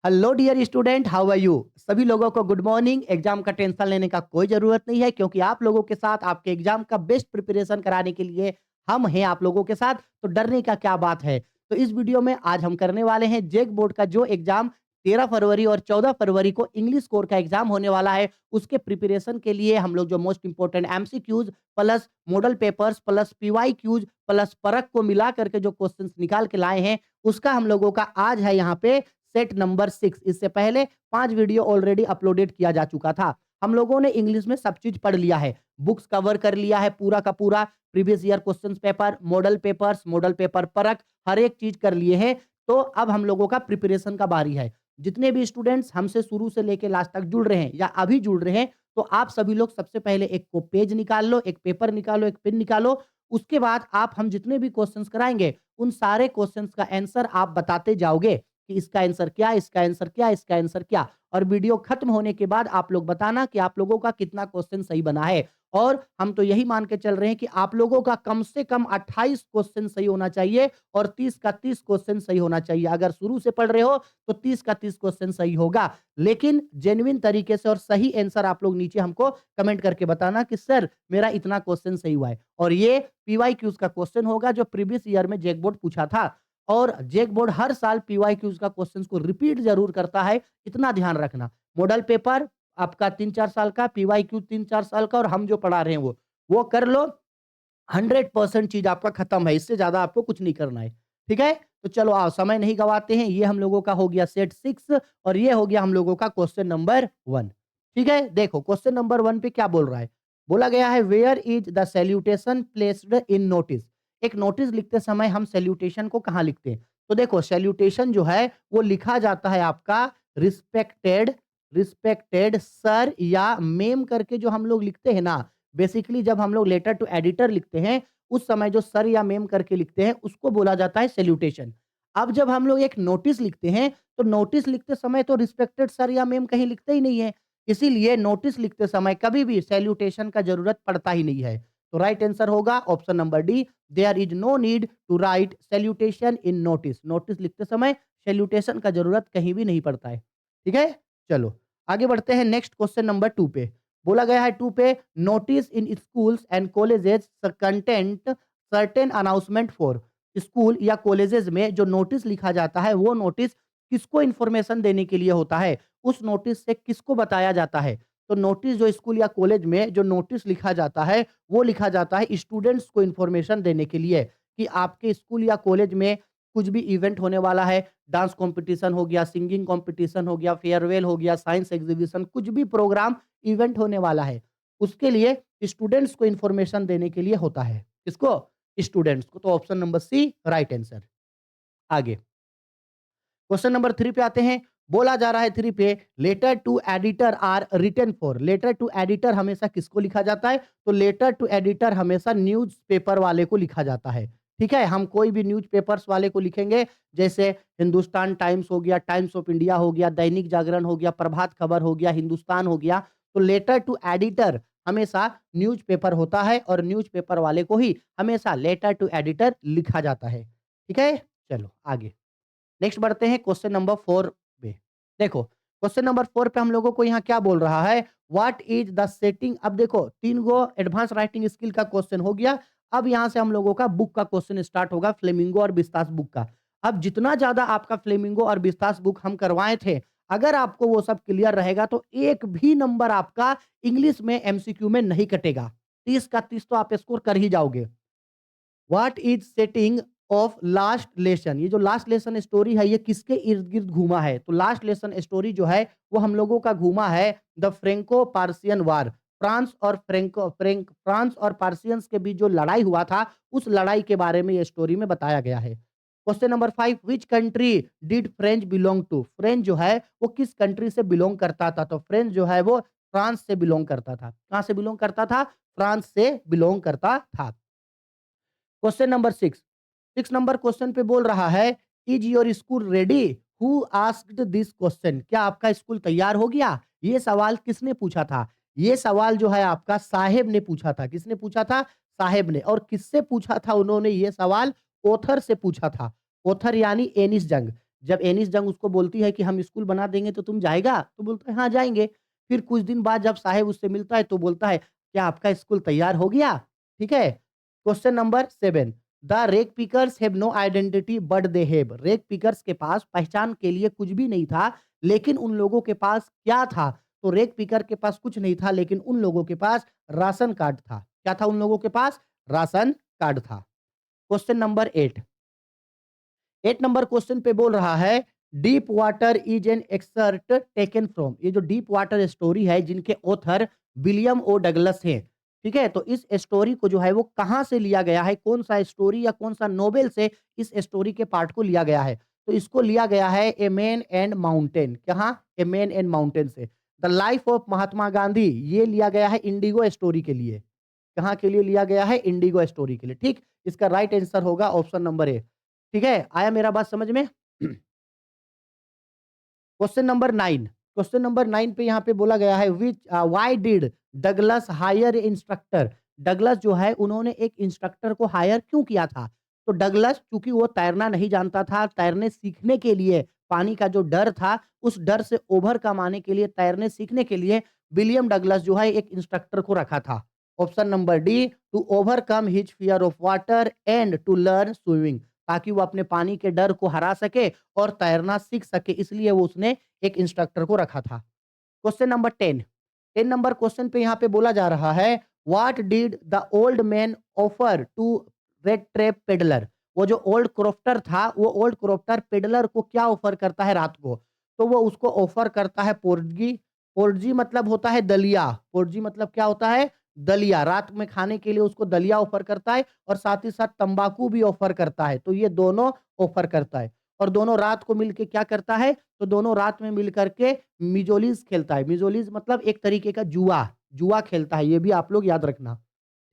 Hello dear student, how are you? सभी लोगों को गुड मॉर्निंग। एग्जाम का टेंशन लेने का कोई जरूरत नहीं है, क्योंकि आप लोगों के साथ आपके एग्जाम का बेस्ट प्रिपरेशन कराने के लिए हम हैं आप लोगों के साथ। तो डरने का क्या बात है। तो इस वीडियो में आज हम करने वाले हैं जेक बोर्ड का जो एग्जाम 13 फरवरी और 14 फरवरी को इंग्लिश कोर का एग्जाम होने वाला है, उसके प्रिपरेशन के लिए हम लोग जो most important MCQs plus model papers plus PYQs plus परख को मिला करके जो क्वेश्चंस निकाल के लाए हैं, उसका हम लोगों का आज है यहाँ पे सेट नंबर 6। इससे पहले 5 वीडियो ऑलरेडी अपलोडेड किया जा चुका था। हम लोगों ने इंग्लिश में सब चीज पढ़ लिया है, बुक्स कवर कर लिया है पूरा का पूरा, previous year questions paper, model papers, model paper परख, हर एक चीज कर लिए हैं। तो अब हम लोगों का प्रिपरेशन का बारी है। जितने भी स्टूडेंट्स हमसे शुरू से लेके लास्ट तक जुड़ रहे हैं या अभी जुड़ रहे हैं, तो आप सभी लोग सबसे पहले एक को पेज निकाल लो, एक पेपर निकालो, एक पेन निकालो। उसके बाद आप हम जितने भी क्वेश्चंस कराएंगे, उन सारे क्वेश्चंस का आंसर आप बताते जाओगे कि इसका आंसर क्या, इसका आंसर क्या, इसका आंसर क्या। और वीडियो खत्म होने के बाद आप लोग बताना कि आप लोगों का कितना क्वेश्चन सही बना है। और हम तो यही मान के चल रहे हैं कि आप लोगों का कम से कम 28 क्वेश्चन सही होना चाहिए और 30 का 30 क्वेश्चन सही होना चाहिए। अगर शुरू से पढ़ रहे हो तो 30 का 30 क्वेश्चन सही होगा, लेकिन जेन्युइन तरीके से और सही आंसर आप लोग नीचे हमको कमेंट करके बताना कि सर मेरा इतना क्वेश्चन सही हुआ है। और ये पीवाईक्यूज का क्वेश्चन होगा जो प्रीवियस ईयर में जेक बोर्ड पूछा था। और जेक बोर्ड हर साल पीवाईक्यूज का क्वेश्चंस को रिपीट जरूर करता है, इतना ध्यान रखना। मॉडल पेपर आपका 3-4 साल का, पीवाईक्यू 3-4 साल का, और हम जो पढ़ा रहे हैं वो कर लो। 100% चीज आपका खत्म है, इससे ज्यादा आपको कुछ नहीं करना है। ठीक है, तो चलो आओ समय नहीं गवाते हैं। ये हम लोगों का हो गया सेट 6 और ये हो गया हम लोगों का क्वेश्चन नंबर 1। ठीक है, देखो क्वेश्चन नंबर 1 पे क्या बोल रहा है। बोला गया है where is the salutation placed in notice. एक नोटिस लिखते समय हम सैल्यूटेशन को कहां लिखते हैं? तो देखो सैल्यूटेशन जो है वो लिखा जाता है आपका रिस्पेक्टेड, रिस्पेक्टेड सर या मेम करके जो हम लोग लिखते हैं ना। बेसिकली जब हम लोग लेटर टू एडिटर लिखते हैं, उस समय जो सर या मेम करके लिखते हैं उसको बोला जाता है सैल्यूटेशन। अब जब हम लोग एक नोटिस लिखते हैं, तो नोटिस लिखते समय तो रिस्पेक्टेड सर या मेम कहीं लिखते ही नहीं है। इसीलिए नोटिस लिखते समय कभी भी सैल्यूटेशन का जरूरत पड़ता ही नहीं है। तो राइट आंसर होगा option number D, there is no need to write salutation in notice. Notice लिखते समय सैल्यूटेशन का जरूरत कहीं भी नहीं पड़ता है। ठीक है, चलो आगे बढ़ते हैं नेक्स्ट क्वेश्चन नंबर 2 पे। बोला गया है 2 पे notice in schools and colleges content certain announcement for. School या कॉलेजेस में जो नोटिस लिखा जाता है, वो नोटिस किसको इन्फॉर्मेशन देने के लिए होता है, उस नोटिस से किसको बताया जाता है। तो नोटिस जो स्कूल या कॉलेज में जो नोटिस लिखा जाता है, वो लिखा जाता है स्टूडेंट्स को इन्फॉर्मेशन देने के लिए कि आपके स्कूल या कॉलेज में कुछ भी इवेंट होने वाला है। डांस कंपटीशन हो गया, सिंगिंग कंपटीशन हो गया, फेयरवेल हो गया, साइंस एग्जीबिशन, कुछ भी प्रोग्राम इवेंट होने वाला है, उसके लिए स्टूडेंट्स को इंफॉर्मेशन देने के लिए होता है। किसको? स्टूडेंट्स को। तो option number C right answer. आगे क्वेश्चन नंबर 3 पे आते हैं। बोला जा रहा है 3 पे letter to editor are written for. Letter to editor हमेशा किसको लिखा जाता है? तो लेटर टू एडिटर हमेशा न्यूज पेपर वाले को लिखा जाता है। ठीक है, हम कोई भी न्यूज पेपर्स वाले को लिखेंगे, जैसे हिंदुस्तान टाइम्स हो गया, टाइम्स ऑफ इंडिया हो गया, दैनिक जागरण हो गया, प्रभात खबर हो गया, हिंदुस्तान हो गया। तो लेटर टू एडिटर हमेशा न्यूज पेपर होता है और न्यूज पेपर वाले को ही हमेशा लेटर टू एडिटर लिखा जाता है। ठीक है, चलो आगे नेक्स्ट बढ़ते हैं क्वेश्चन नंबर 4 पे। देखो क्वेश्चन नंबर 4 पे हम लोगों को यहाँ क्या बोल रहा है, व्हाट इज द सेटिंग। अब देखो 3 गो एडवांस राइटिंग स्किल का क्वेश्चन हो गया। अब यहाँ से हम लोगों का बुक का क्वेश्चन स्टार्ट होगा, फ्लेमिंगो और बिस्तास बुक का। अब जितना ज्यादा आपका फ्लेमिंगो और बिस्तास बुक हम करवाए थे, अगर आपको वो सब क्लियर रहेगा तो एक भी नंबर आपका इंग्लिश में एमसीक्यू में नहीं कटेगा। 30 का 30 तो आप स्कोर कर ही जाओगे। What is setting of last lesson. ये जो लास्ट लेसन स्टोरी है, ये किसके इर्द गिर्द घूमा है? तो लास्ट लेसन स्टोरी जो है वो हम लोगों का घूमा है the Franco Persian war. France और पार्सियंस के बीच जो लड़ाई हुआ था, उस लड़ाई के बारे में ये स्टोरी में बताया गया है। Question number 5, which country did French belong to. French जो है वो किस कंट्री से बिलोंग करता था? तो फ्रेंच जो है वो फ्रांस से बिलोंग करता था। कहां से बिलोंग करता था? फ्रांस से बिलोंग करता था। क्वेश्चन नंबर 6 नंबर क्वेश्चन पे बोल रहा है is your school ready, who asked this question. क्या आपका स्कूल तैयार हो गया? ये सवाल किसने पूछा था? ये सवाल जो है आपका साहेब ने पूछा था। किसने पूछा था? साहेब ने। और किससे पूछा था उन्होंने ये सवाल? ऑथर से पूछा था। ऑथर यानी एनिस जंग। जब एनिस जंग उसको बोलती है कि हम स्कूल बना देंगे तो तुम जाएगा? तो बोलता है हाँ, जाएँगे। फिर कुछ दिन बाद जब साहेब उससे मिलता है तो बोलता है, क्या आपका स्कूल तैयार हो गया? ठीक है? Question number 7, the rag pickers have no identity but they have. Rag pickers के पास पहचान के लिए कुछ भी नहीं था, लेकिन उन लोगों के पास क्या था? तो रेग पिकर के पास कुछ नहीं था, लेकिन उन लोगों के पास राशन कार्ड था। क्या था उन लोगों के पास? राशन कार्ड था। क्वेश्चन नंबर 8, 8 नंबर क्वेश्चन पे बोल रहा है, deep water is an exert taken from. ये जो डीप वाटर स्टोरी है जिनके ऑथर विलियम ओ डगलस हैं, ठीक है? तो इस स्टोरी को जो है वो कहाँ से लिया गया है? कौन-सा स्टोरी या कौन-सा नोवेल से इस स्टोरी के पार्ट को लिया गया है? तो इसको लिया गया है ए मैन एंड माउंटेन। कहाँ? ए मैन एंड माउंटेन से। The life of Mahatma Gandhi, ये लिया गया है इंडिगो स्टोरी के लिए। कहाँ के लिए लिया गया है? इंडिगो स्टोरी के लिए, ठीक? इसका राइट आंसर होगा ऑप्शन नंबर ए। ठीक है? आया मेरा बात समझ में? क्वेश्चन नंबर 9, क्वेश्चन नंबर 9 पे यहाँ पे बोला गया है why did Douglas hire instructor. Douglas जो है उन्होंने एक इंस्ट्रक्टर को हायर क्यों किया था? तो डगलस चूंकि वो तैरना नहीं जानता था, तैरने सीखने के लिए पानी का जो डर था, उस डर से ओवरकम आने के लिए, तैरने सीखने के लिए विलियम डगलस जो है एक इंस्ट्रक्टर को रखा था। Option number D, to overcome his fear of water and to learn swimming, ताकि वो अपने पानी के डर को हरा सके और तैरना सीख सके, इसलिए वो उसने एक इंस्ट्रक्टर को रखा था। क्वेश्चन नंबर 10, 10 नंबर क्वेश्चन पे यहाँ पे बोला जा रहा है, what did the old man offer to rattrap peddler. वो जो ओल्ड क्रॉफ्टर था, वो ओल्ड क्रॉफ्टर पेडलर को क्या ऑफर करता है रात को? तो वो उसको ऑफर करता है पोर्जी। पोर्जी मतलब होता है दलिया। पोर्जी मतलब क्या होता है? दलिया। रात में खाने के लिए उसको दलिया ऑफर करता है और साथ ही साथ तंबाकू भी ऑफर करता है। तो ये दोनों ऑफर करता है और दोनों रात को मिलके क्या करता है? तो दोनों रात में मिल करके मिजोलिस खेलता है। मिजोलिस मतलब एक तरीके का जुआ, जुआ खेलता है। ये भी आप लोग याद रखना।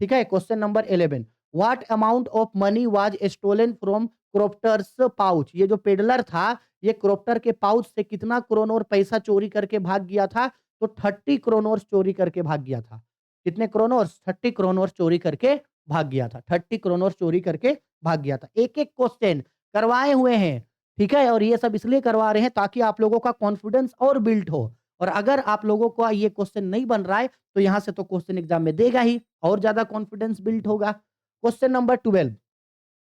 ठीक है? Question number 11, what amount of money was stolen from Crofter's pouch. ये जो पेडलर था, ये क्रॉफ्टर के पाउच से कितना क्रोनोर पैसा चोरी करके भाग गया था? तो 30 क्रोनोर्स चोरी करके भाग गया था। कितने क्रोनोर्स? 30 क्रोनोर्स चोरी करके भाग गया था। 30 क्रोनोर्स चोरी करके भाग गया था। एक-एक क्वेश्चन करवाए हुए हैं, ठीक है? और ये सब इसलिए करवा रहे हैं ताकि आप लोगों का कॉन्फिडेंस और बिल्ड हो। और अगर आप लोगों का ये क्वेश्चन नहीं बन रहा है, तो यहाँ से तो क्वेश्चन एग्जाम में देगा ही, और ज़्यादा कॉन्फिडेंस बिल्ड होगा। Question number 12,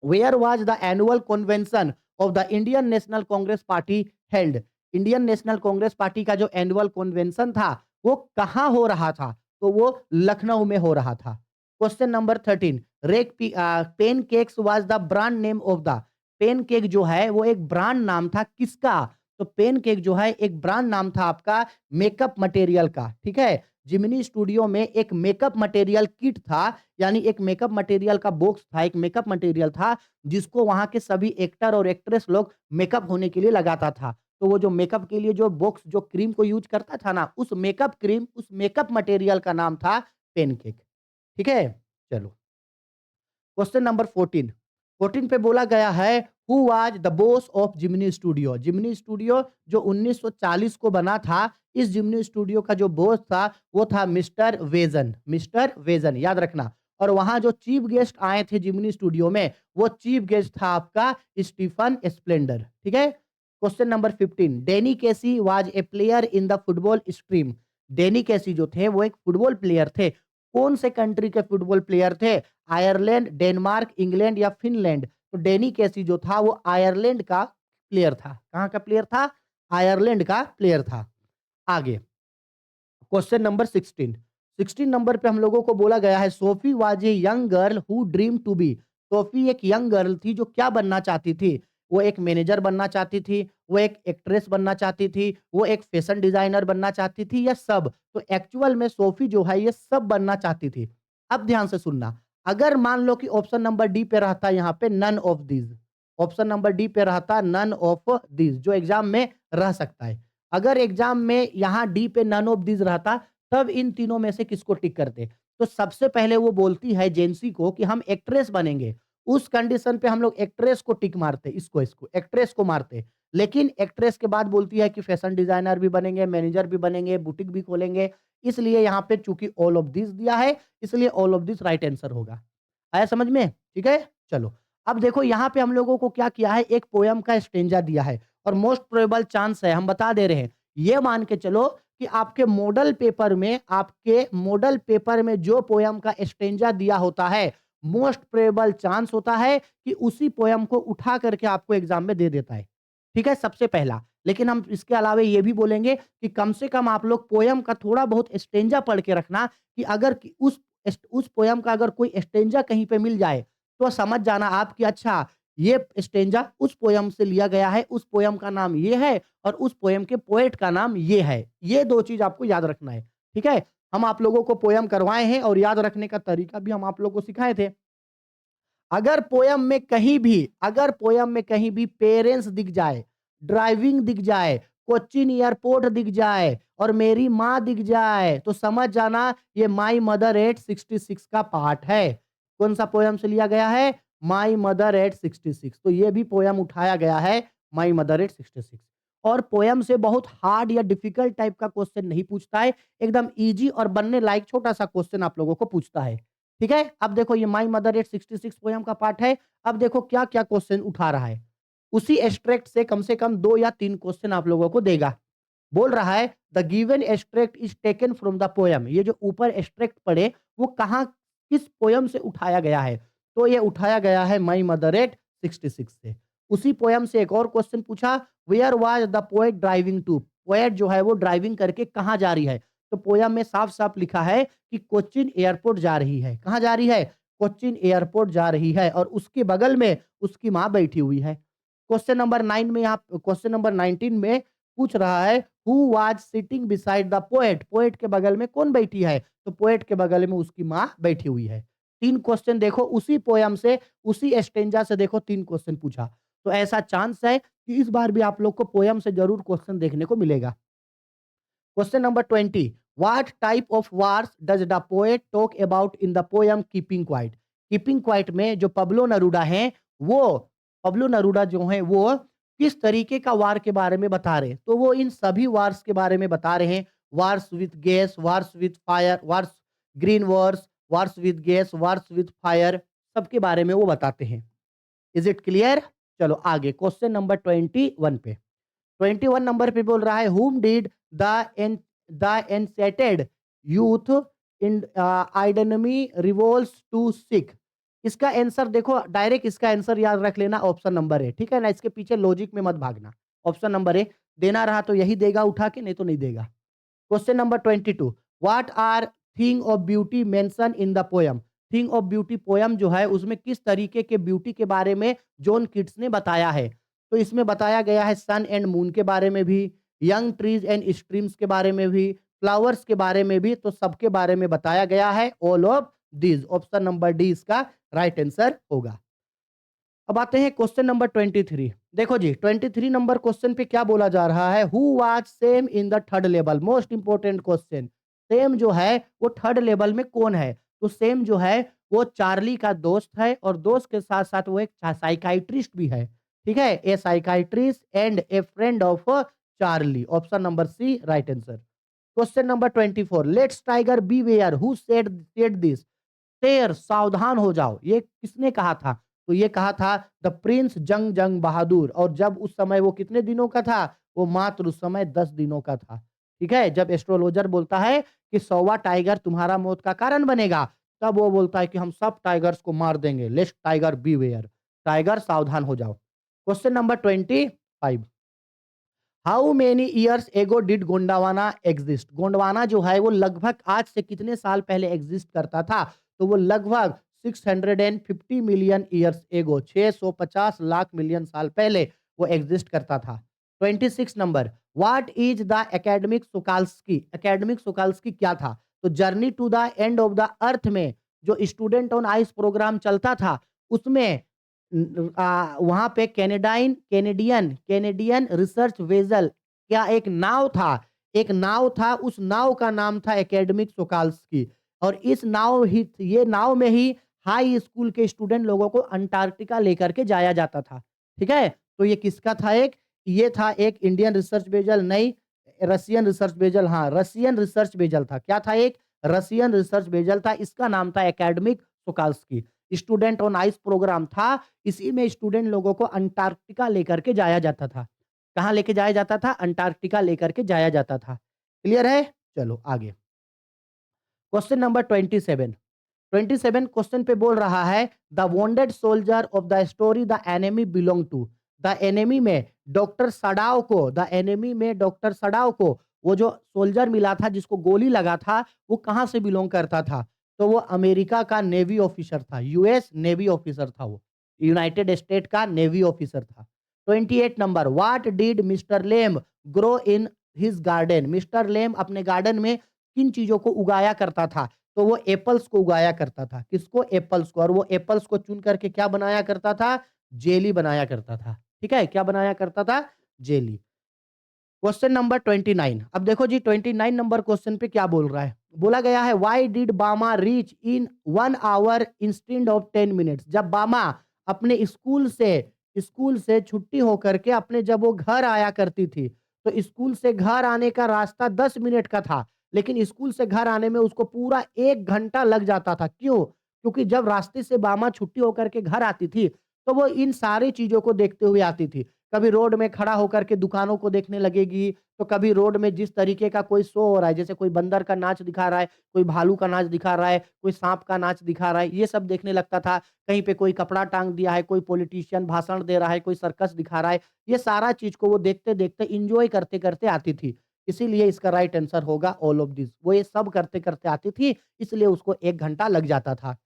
where was the annual convention of the Indian National Congress party held. Indian National Congress party का जो एनुअल कन्वेंशन था, वो कहाँ हो रहा था? तो वो लखनऊ में हो रहा था। Question number 13, pancakes was the brand name of the. Pancake जो है वो एक ब्रांड नाम था किसका? तो पेन केक जो है एक ब्रांड नाम था आपका मेकअप मटेरियल का, ठीक है? जिमिनी स्टूडियो में एक मेकअप मटेरियल किट था, यानी एक मेकअप मटेरियल का बॉक्स था, एक मेकअप मटेरियल था, जिसको वहाँ के सभी एक्टर और एक्ट्रेस लोग मेकअप होने के लिए लगाता था। तो वो जो मेकअप के लिए जो बॉक्स जो क्रीम को यूज़ करता था ना, उस मेकअप क्रीम, उस मेकअप मटेरियल का नाम था पेनकेक। ठीक है? चलो, क्वेश्चन नंबर 14, 14 पे बोला गया है, who was the boss of Gemini studio. Gemini studio जो 1940 को बना था, इस जिमिनी स्टूडियो का जो बॉस था वो था मिस्टर वेजन। मिस्टर वेजन याद रखना। और वहां जो चीफ गेस्ट आए थे जिमिनी स्टूडियो में, वो चीफ गेस्ट था आपका स्टीफन स्प्लेंडर। ठीक है? Question number 15, Denny Casey was a player in the football stream. Denny Casey जो थे वो एक फुटबॉल प्लेयर थे। कौन से कंट्री के फुटबॉल प्लेयर थे? आयरलैंड, डेनमार्क, इंग्लैंड या फिनलैंड? तो डेनी केसी जो था वो आयरलैंड का प्लेयर था। कहाँ का प्लेयर था? आयरलैंड का प्लेयर था। आगे क्वेश्चन नंबर 16, 16 नंबर पे हम लोगों को बोला गया है, Sophie was a young girl who dream to be. Sophie एक यंग गर्ल थी जो क्या बनना चाहती थी? वो एक मैनेजर बनना चाहती थी, वो एक एक्ट्रेस बनना चाहती थी, वो एक फैशन डिजाइनर बनना चाहती थी, या सब? तो एक्चुअल में सोफी जो है ये सब बनना चाहती थी। अब ध्यान से सुनना, अगर मान लो कि ऑप्शन नंबर डी पे रहता यहाँ पे none of these, option number D पे रहता नन ऑफ दीज, जो एग्जाम में रह सकता है। अगर एग्जाम में यहाँ डी पे नन ऑफ दीज रहता, तब इन तीनों में से किसको टिक करते? तो सबसे पहले वो बोलती है जेंसी को कि हम एक्ट्रेस बनेंगे। उस कंडीशन पे हम लोग एक्ट्रेस को टिक मारते, इसको एक्ट्रेस को मारते। लेकिन एक्ट्रेस के बाद बोलती है कि फैशन डिजाइनर भी बनेंगे, मैनेजर भी बनेंगे, बुटीक भी खोलेंगे। इसलिए यहाँ पे चूंकि ऑल ऑफ दिस दिया है, इसलिए all of this right answer होगा। आया समझ में? ठीक है? चलो, अब देखो यहाँ पे हम लोगों को क्या किया है, एक पोयम का स्टेंजा दिया है और मोस्ट प्रोबेबल चांस है, हम बता दे रहे हैं। ये मान के चलो कि आपके मॉडल पेपर में जो पोयम का स्टेंजा दिया होता है, मोस्ट प्रोबेबल चांस होता है कि उसी पोयम को उठा करके आपको एग्ज़ाम में दे देता है। ठीक है? सबसे पहला। लेकिन हम इसके अलावा ये भी बोलेंगे कि कम से कम आप लोग पोयम का थोड़ा बहुत स्टेंजा पढ़ के रखना कि अगर कि उस पोयम का अगर कोई स्टेंजा कहीं पे मिल जाए, तो समझ जाना आप कि अच्छा ये स्टेंजा उस पोयम से लिया गया है, उस पोयम का नाम ये है और उस पोयम के पोएट का नाम ये है। ये 2 चीज़ आपको याद रखना है, ठीक है? हम आप लोगों को पोयम करवाए हैं और याद रखने का तरीका भी हम आप लोगों को सिखाए थे। अगर पोयम में कहीं भी पेरेंट्स दिख जाए, ड्राइविंग दिख जाए, कोच्चिन एयरपोर्ट दिख जाए और मेरी माँ दिख जाए, तो समझ जाना ये माई मदर एट 66 का पार्ट है। कौन-सा पोयम से लिया गया है? My mother eight 66। तो ये भी पोयम उठाया गया है माई मदर एट 66। और पोयम से बहुत हार्ड या डिफिकल्ट टाइप का क्वेश्चन नहीं पूछता है, एकदम ईज़ी और बनने लायक छोटा-सा क्वेश्चन आप लोगों को पूछता है। ठीक है? अब देखो ये माय मदर एट 66 पोएम का पार्ट है। अब देखो क्या-क्या क्वेश्चन उठा रहा है। उसी एक्सट्रैक्ट से कम 2 या 3 क्वेश्चन आप लोगों को देगा। बोल रहा है the given extract is taken from the poem. ये जो ऊपर एक्सट्रैक्ट पढ़े वो कहाँ किस पोएम से उठाया गया है? तो ये उठाया गया है माय मदर एट 66 से। उसी पोएम से एक और क्वेश्चन पूछा where was the poet driving to? Poet जो है वो ड्राइविंग करके कहाँ जा रही है? तो पोएम में साफ-साफ लिखा है कि कोच्चिन एयरपोर्ट जा रही है। कहाँ जा रही है? कोच्चिन एयरपोर्ट जा रही है और उसके बगल में उसकी माँ बैठी हुई है। क्वेश्चन नंबर 19 में पूछ रहा है who was sitting beside the poet? Poet के बगल में कौन बैठी है? तो पोएट के बगल में उसकी माँ बैठी हुई है। 3 क्वेश्चन देखो उसी पोएम से, उसी स्टेंजा से देखो 3 क्वेश्चन पूछा। तो ऐसा चांस है कि इस बार भी आप लोग को पोएम से ज़रूर क्वेश्चन देखने को मिलेगा। Question number 20 what type of wars does the poet talk about in the poem keeping quiet? Keeping quiet में जो पब्लो नेरुदा हैं वो पब्लो नेरुदा जो हैं वो किस तरीके का वार के बारे में बता रहे हैं? तो वो इन सभी वार्स के बारे में बता रहे हैं। Wars with gas, wars with fire, wars green Wars, wars with gas, wars with fire, सबके बारे में वो बताते हैं। Is it clear? चलो आगे क्वेश्चन नंबर 21 पे। 21 नंबर पे बोल रहा है whom did the en the enchanted youth in Idonemy revolves to seek? इसका आंसर देखो डायरेक्ट इसका आंसर याद रख लेना ऑप्शन नंबर ए, ठीक है ना? इसके पीछे लॉजिक में मत भागना। ऑप्शन नंबर ए देना रहा तो यही देगा उठा के, नहीं तो नहीं देगा। Question number 22 what are thing of beauty mention in the poem? Thing of beauty poem जो है उसमें किस तरीके के ब्यूटी के बारे में जॉन किट्स ने बताया है? तो इसमें बताया गया है सन एंड मून के बारे में भी, यंग ट्रीज एंड स्ट्रीम्स के बारे में भी, फ्लावर्स के बारे में भी, तो सबके बारे में बताया गया है all of these. Option number D इसका राइट आंसर होगा। अब आते हैं क्वेश्चन नंबर 23। देखो जी 23 नंबर क्वेश्चन पे क्या बोला जा रहा है? Who was same in the third level? Most important question. Same जो है वो थर्ड लेवल में कौन है? तो सेम जो है वो चार्ली का दोस्त है और दोस्त के साथ साथ वो एक साइकाइट्रिस्ट भी है। ठीक है? A psychiatrist and a friend of Charlie. Option number C right answer. Question number 24 let's tiger be where who said this? शेर सावधान हो जाओ, ये किसने कहा था? तो ये कहा था द प्रिंस जंग जंग बहादुर। और जब उस समय वो कितने दिनों का था? वो मात्र उस समय 10 दिनों का था। ठीक है? जब एस्ट्रोलॉजर बोलता है कि 100वां टाइगर तुम्हारा मौत का कारण बनेगा, तब वो बोलता है कि हम सब टाइगर्स को मार देंगे। Let's tiger beware. टाइगर सावधान हो जाओ। Question number 25 how many years ago did Gondwana exist? Gondwana जो है वो लगभग आज से कितने साल पहले एग्जिस्ट करता था? तो वो लगभग 650 million years ago 650 lakh million साल पहले वो एग्जिस्ट करता था। 26 नंबर what is the academic Sokolski? Academic Sokolski क्या था? तो journey to the end of the earth में जो स्टूडेंट ऑन आइस प्रोग्राम चलता था उसमें वहाँ पे कैनेडियन रिसर्च वेसल क्या एक नाव था, उस नाव का नाम था एकेडमिक सोकाल्स्की। और ये नाव में ही हाई स्कूल के स्टूडेंट लोगों को अंटार्कटिका लेकर के जाया जाता था। ठीक है? तो ये किसका था ये था एक इंडियन रिसर्च वेसल नहीं, रशियन रिसर्च वेसल, हाँ, रशियन रिसर्च वेसल था। क्या था? एक रशियन रिसर्च वेसल था, इसका नाम था academic Sokolski. Student on ice programme था, इसी में स्टूडेंट लोगों को अंटार्कटिका लेकर के जाया जाता था। कहाँ लेके जाया जाता था? अंटार्कटिका लेकर के जाया जाता था। क्लियर है? चलो आगे। Question number 27। 27 क्वेश्चन पे बोल रहा है the wounded soldier of the story the enemy belong to. The enemy में डॉक्टर सडाव को द एनिमी में डॉक्टर सडाव को वो जो सोल्जर मिला था जिसको गोली लगा था वो कहाँ से बिलोंग करता था? तो वो अमेरिका का नेवी ऑफिसर था, यूएस नेवी ऑफिसर था वो, यूनाइटेड स्टेट का नेवी ऑफिसर था। 28 नंबर what did Mr Lem grow in his garden. Mr Lem अपने गार्डन में किन चीजों को उगाया करता था? तो वो एप्पल्स को उगाया करता था। किसको? एप्पल्स को। और वो एप्पल्स को चुन करके क्या बनाया करता था? जेली बनाया करता था। ठीक है? क्या बनाया करता था? जेली। Question number 29। अब देखो जी 29 नंबर क्वेश्चन पे क्या बोल रहा है? बोला गया है why did Bama reach in 1 hour instead of 10 minutes. जब बामा अपने स्कूल से छुट्टी होकर के अपने जब वो घर आया करती थी, तो स्कूल से घर आने का रास्ता 10 मिनट का था, लेकिन स्कूल से घर आने में उसको पूरा 1 घंटा लग जाता था। क्यों? क्योंकि जब रास्ते से बामा छुट्टी होकर के घर आती थी, तो वो इन सारी चीज़ों को देखते हुए आती थी। कभी रोड में खड़ा होकर के दुकानों को देखने लगेगी, तो कभी रोड में जिस तरीके का कोई शो हो रहा है, जैसे कोई बंदर का नाच दिखा रहा है, कोई भालू का नाच दिखा रहा है, कोई सांप का नाच दिखा रहा है, ये सब देखने लगता था। कहीं पे कोई कपड़ा टाँग दिया है, कोई पॉलिटिशियन भाषण दे रहा है, कोई सर्कस दिखा रहा है, ये सारा चीज़ को वो देखते-देखते एन्जॉय करते-करते आती थी। इसीलिए इसका राइट आंसर होगा ऑल ऑफ दिस। वो ये सब करते-करते आती थी, इसलिए उसको 1 घंटा लग जाता था।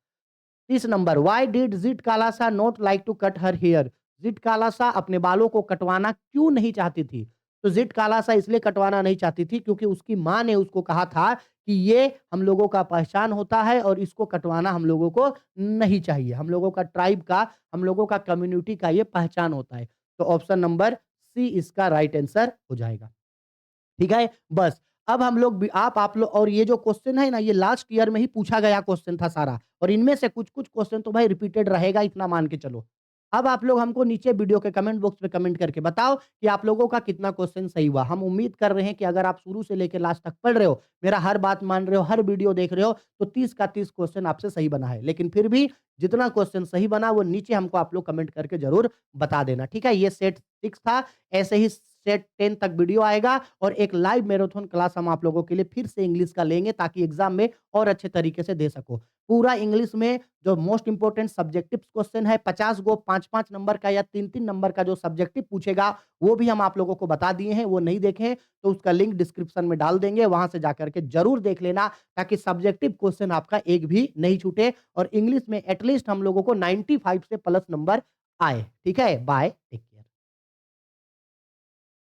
30 नंबर व्हाई डिड जिट कालासा not like to cut her hair. Zitkala कालासा अपने बालों को कटवाना क्यों नहीं चाहती थी? तो जिट कालासा इसलिए कटवाना नहीं चाहती थी क्योंकि उसकी माँ ने उसको कहा था कि ये हम लोगों का पहचान होता है और इसको कटवाना हम लोगों को नहीं चाहिए। हम लोगों का ट्राइब का, हम लोगों का कम्युनिटी का ये पहचान होता है। तो ऑप्शन नंबर सी इसका राइट आंसर हो जाएगा। ठीक है? बस अब हम लोग भी आप लोग और ये जो क्वेश्चन है ना, ये लास्ट ईयर में ही पूछा गया क्वेश्चन था सारा और इनमें से कुछ-कुछ क्वेश्चन तो भाई रिपीटेड रहेगा, इतना मान के चलो। अब आप लोग हमको नीचे वीडियो के कमेंट बॉक्स में कमेंट करके बताओ कि आप लोगों का कितना क्वेश्चन सही हुआ। हम उम्मीद कर रहे हैं कि अगर आप शुरू से लेके लास्ट तक पढ़ रहे हो, मेरा हर बात मान रहे हो, हर वीडियो देख रहे हो, तो 30 का 30 क्वेश्चन आपसे सही बना है। लेकिन फिर भी जितना क्वेश्चन सही बना वो नीचे हमको आप लोग कमेंट करके ज़रूर बता देना। ठीक है? ये सेट 6 था। ऐसे ही सेट 10 तक वीडियो आएगा और एक लाइव मैराथन क्लास हम आप लोगों के लिए फिर से इंग्लिश का लेंगे ताकि एग्जाम में और अच्छे तरीके से दे सको। पूरा इंग्लिश में जो मोस्ट इंपोर्टेंट सब्जेक्टिव क्वेश्चन है 50 गो 5-5 नंबर का या 3-3 नंबर का जो सब्जेक्टिव पूछेगा वो भी हम आप लोगों को बता दिए हैं। वो नहीं देखे तो उसका लिंक डिस्क्रिप्शन में डाल देंगे, वहां से जाकर के जरूर देख लेना ताकि सब्जेक्टिव क्वेश्चन आपका एक भी नहीं छूटे और इंग्लिश में एटलीस्ट हम लोगों को 95 से प्लस नंबर आए। ठीक है? Bye, take care.